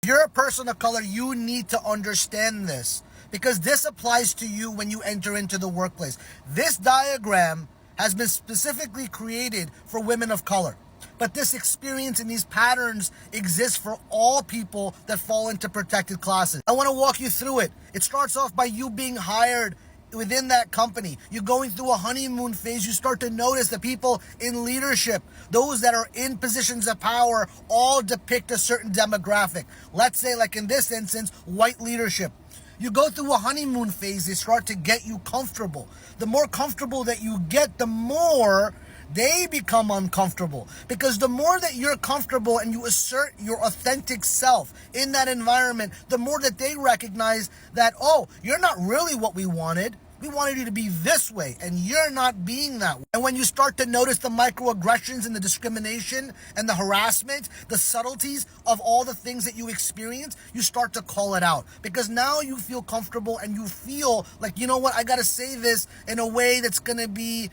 you're a person of color, you need to understand this because this applies to you when you enter into the workplace. This diagram has been specifically created for women of color. But this experience and these patterns exist for all people that fall into protected classes. I want to walk you through it. It starts off by you being hired within that company. You're going through a honeymoon phase. You start to notice the people in leadership, those that are in positions of power, all depict a certain demographic. Let's say, like in this instance, white leadership. You go through a honeymoon phase. They start to get you comfortable. The more comfortable that you get, the more they become uncomfortable, because the more that you're comfortable and you assert your authentic self in that environment, the more that they recognize that, oh, you're not really what we wanted. We wanted you to be this way, and you're not being that way. And when you start to notice the microaggressions and the discrimination and the harassment, the subtleties of all the things that you experience, you start to call it out. Because now you feel comfortable and you feel like, you know what, I got to say this in a way that's going to be,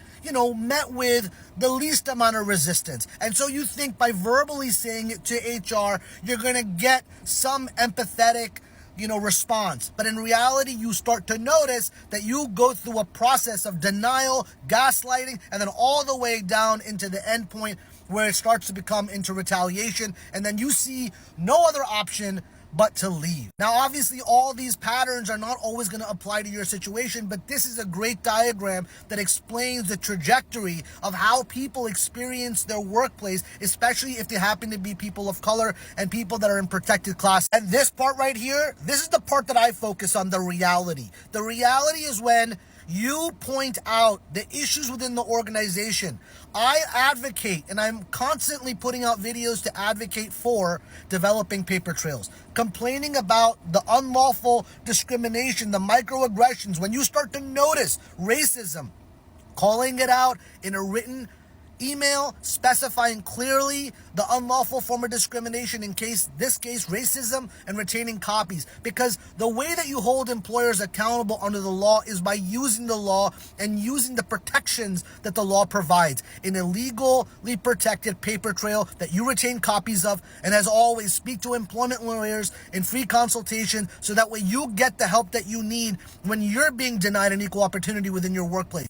met with the least amount of resistance. And so you think by verbally saying it to HR, you're going to get some empathetic response. But in reality, you start to notice that you go through a process of denial, gaslighting, and then all the way down into the end point where it starts to become into retaliation. And then you see no other option but to leave. Now, obviously, all these patterns are not always going to apply to your situation, but this is a great diagram that explains the trajectory of how people experience their workplace, especially if they happen to be people of color and people that are in protected class. And this part right here, this is the part that I focus on, the reality. The reality is when you point out the issues within the organization. I advocate, and I'm constantly putting out videos to advocate for developing paper trails, complaining about the unlawful discrimination, the microaggressions. When you start to notice racism, calling it out in a written email, specifying clearly the unlawful form of discrimination, in this case racism, and retaining copies. Because the way that you hold employers accountable under the law is by using the law and using the protections that the law provides in a legally protected paper trail that you retain copies of. And as always, speak to employment lawyers in free consultation so that way you get the help that you need when you're being denied an equal opportunity within your workplace.